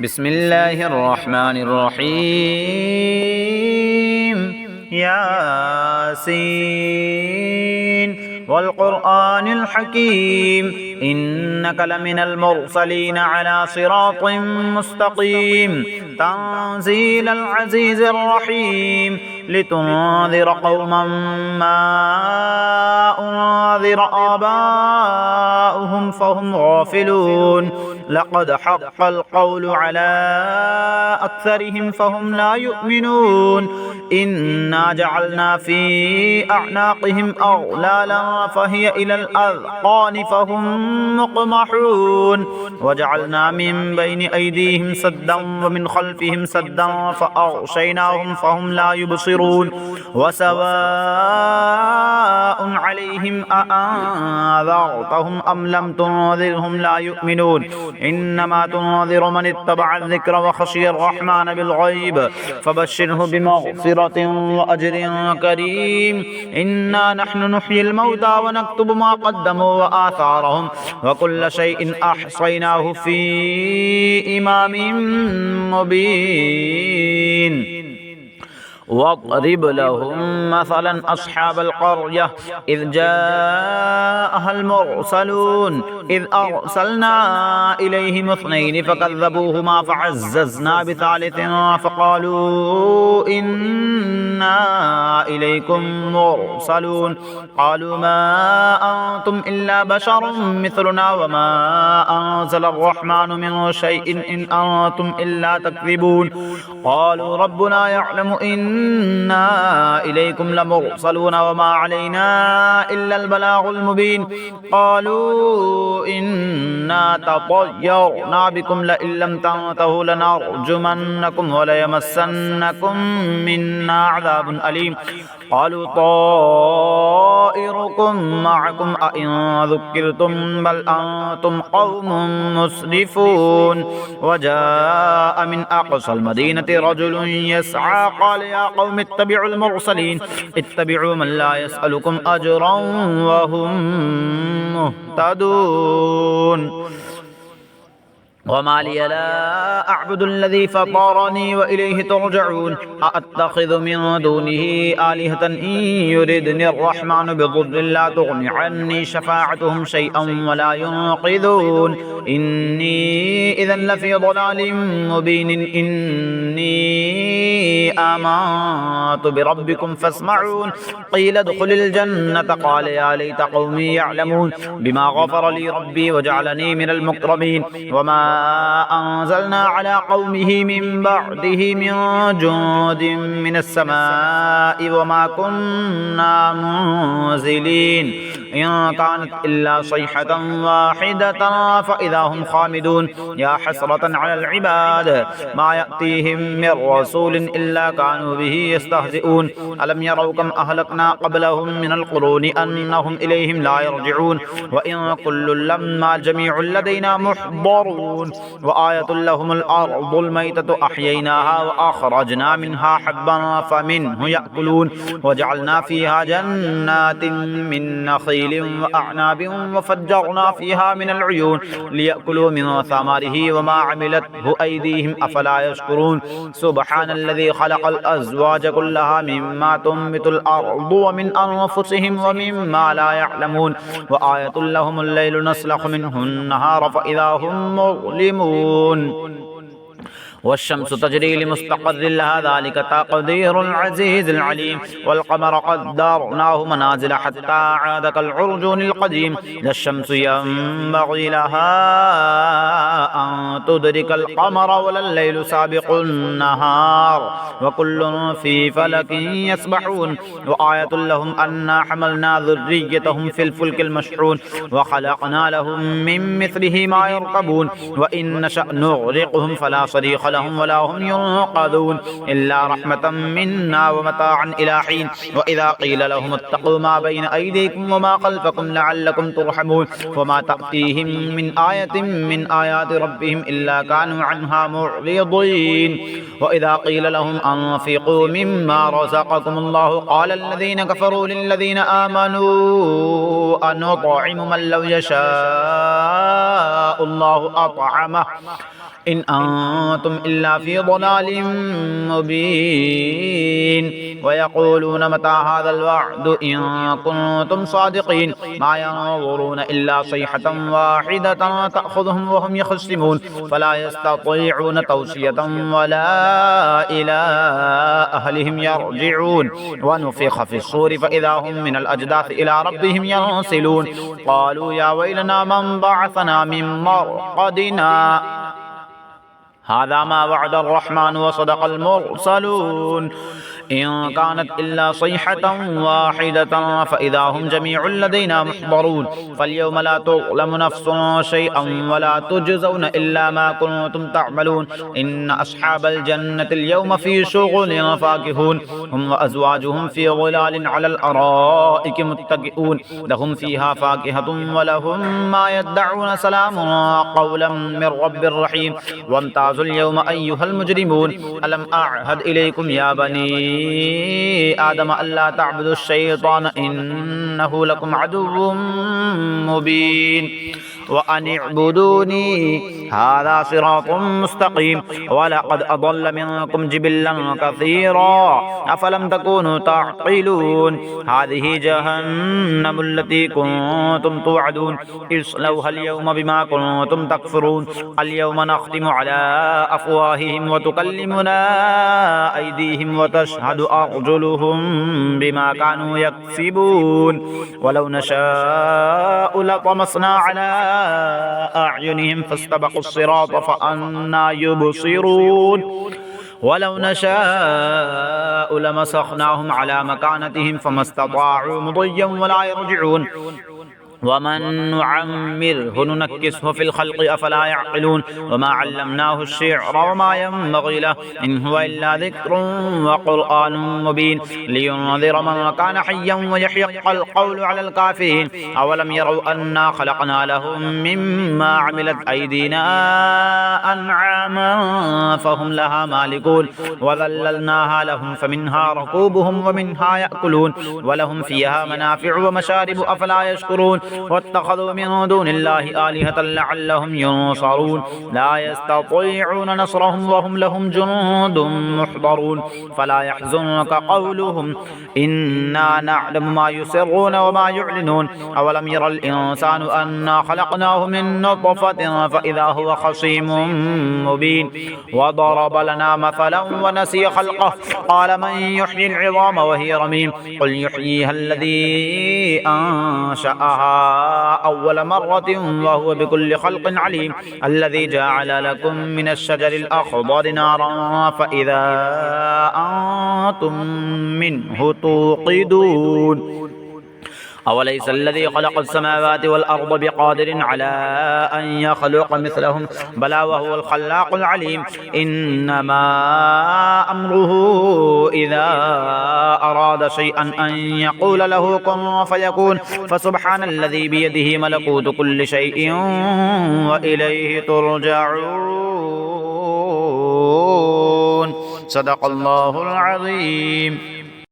بسم الله الرحمن الرحيم ياسين والقرآن الحكيم إنك لمن المرسلين على صراط مستقيم تنزيل العزيز الرحيم لتنذر قوما ما أنذر آباؤهم فهم غافلون لقد حق القول على أكثرهم فهم لا يؤمنون إنا جعلنا في أعناقهم أغلالا فهي إلى الأذقان فهم مقمحون وجعلنا من بين أيديهم سدا ومن خلفهم سدا فأغشيناهم فهم لا يبصرون وسواء عليهم أأنذرتهم أم لم تنذرهم لا يؤمنون إنما تنذر من اتبع الذكر وخشي الرحمن بالغيب فبشره بمغفرة وأجر كريم إنا نحن نحيي الموتى ونكتب ما قدموا وآثارهم وكل شيء أحصيناه في إمام مبين واضرب لهم مثلا أصحاب القرية إذ جاءها المرسلون إذ أرسلنا إليهم اثنين فكذبوهما فعززنا بثالث فقالوا إنا إليكم مرسلون قالوا ما أنتم إلا بشر مثلنا وما أنزل الرحمن من شيء إن أنتم إلا تكذبون قالوا ربنا يعلم إنا إليكم لمرسلون وما علينا إلا البلاغ المبين قالوا إنا تطيرنا بكم لئن لم تنتهوا لنرجمنكم وليمسنكم منا عذاب أليم قالوا طائركم معكم أئن ذكرتم بل أنتم قوم مسرفون وجاء من أقصى المدينة رجل يسعى قال يا قوم اتبعوا المرسلين اتبعوا من لا يسألكم أجرا وهم مهتدون وما لي لا أعبد الذي فطرني وإليه ترجعون أأتخذ من دونه آلهة إن يردني الرحمن بضر لا تغني عني شفاعتهم شيئا ولا ينقذون إني إذا لفي ضلال مبين إني آمنت بربكم فاسمعون قيل ادخل الجنة قال يا ليت قومي يعلمون بما غفر لي ربي وجعلني من المكرمين وما أنزلنا على قومه من بعده من جند من السماء وما كنا منزلين إن كانت إلا صيحة واحدة فإذا هم خامدون يا حسرة على العباد ما يأتيهم من رسول إلا كانوا به يستهزئون ألم يروا كم أهلكنا قبلهم من القرون أنهم إليهم لا يرجعون وإن كل لما جميع لدينا محضرون وآية لهم الأرض الميتة أحييناها وأخرجنا منها حبا فمنه يأكلون وجعلنا فيها جنات من نخيل وأعناب وفجرنا فيها من العيون ليأكلوا من ثمره وما عملته أيديهم أفلا يشكرون سبحان الذي خلق الأزواج كلها مما تنبت الأرض ومن أنفسهم ومما لا يعلمون وآية لهم الليل نسلخ منه النهار فإذا هم مظلمون والشمس تجري لمستقر لها ذلك تقدير العزيز العليم والقمر قدرناه منازل حتى عاد كالعرجون القديم لا الشمس ينبغي لها أن تدرك القمر ولا الليل سابق النهار وكل في فلك يسبحون وآية لهم أنا حملنا ذريتهم في الفلك المشحون وخلقنا لهم من مثله ما يركبون وإن نشأ نغرقهم فلا صريخ لهم ولا هم ينقذون إلا رحمة منا ومتاعا إلى حين وإذا قيل لهم اتقوا ما بين أيديكم وما خلفكم لعلكم ترحمون وما تأتيهم من آية من آيات ربهم إلا كانوا عنها معرضين وإذا قيل لهم أنفقوا مما رزقكم الله قال الذين كفروا للذين آمنوا أنطعم من لو يشاء الله أطعمه إن أنتم إلا في ضلال مبين ويقولون متى هذا الوعد إن كنتم صادقين ما ينظرون إلا صيحة واحدة تأخذهم وهم يخصمون فلا يستطيعون توصية ولا إلى أهلهم يرجعون ونفخ في الصور فإذا هم من الأجداث إلى ربهم ينسلون قالوا يا ويلنا من بعثنا من مرقدنا هذا ما وعد الرحمن وصدق المرسلون إن كانت إلا صيحة واحدة فإذا هم جميع لدينا محضرون فاليوم لا تظلم نفس شيئا ولا تجزون إلا ما كنتم تعملون إن أصحاب الجنة اليوم في شغل فاكهون هم وأزواجهم في ظلال على الأرائك متكئون لهم فيها فاكهة ولهم ما يدعون سلام قولا من رب رحيم وامتازوا اليوم أيها المجرمون ألم أعهد إليكم يا بني آدم ألا تعبدوا الشيطان إنه لكم عدو مبين وأن اعبدوني هذا صراط مستقيم ولقد أضل منكم جبلا كثيرا أفلم تكونوا تعقلون هذه جهنم التي كنتم توعدون اصلوها اليوم بما كنتم تكفرون اليوم نختم على أفواههم وتكلمنا أيديهم وتشهد أرجلهم بما كانوا يكسبون ولو نشاء لطمسنا على أعينهم فاستبقوا الصراط فأنى يبصرون ولو نشاء لمسخناهم على مكانتهم فما استطاعوا مضيا ولا يرجعون ومن نعمره ننكسه في الخلق أفلا يعقلون وما علمناه الشعر وما ينبغي له إن هو إلا ذكر وقرآن مبين لينذر من كان حيا ويحق القول على الكافرين أولم يروا أنا خلقنا لهم مما عملت أيدينا أنعاما فهم لها مالكون وذللناها لهم فمنها ركوبهم ومنها يأكلون ولهم فيها منافع ومشارب أفلا يشكرون واتخذوا من دون الله آلهة لعلهم ينصرون لا يستطيعون نصرهم وهم لهم جنود محضرون فلا يحزنك قولهم إنا نعلم ما يسرون وما يعلنون أولم ير الإنسان أنا خلقناه من نطفة فإذا هو خصيم مبين وضرب لنا مثلا ونسي خلقه قال من يحيي العظام وهي رميم قل يحييها الذي أنشأها أول مرة وهو بكل خلق عليم الذي جعل لكم من الشجر الأخضر نارا فإذا أنتم منه توقدون أوليس الذي خلق السماوات والأرض بقادر على أن يخلق مثلهم بلى وهو الخلاق العليم إنما أمره إذا أراد شيئا أن يقول له كن فيكون فسبحان الذي بيده ملكوت كل شيء وإليه ترجعون صدق الله العظيم.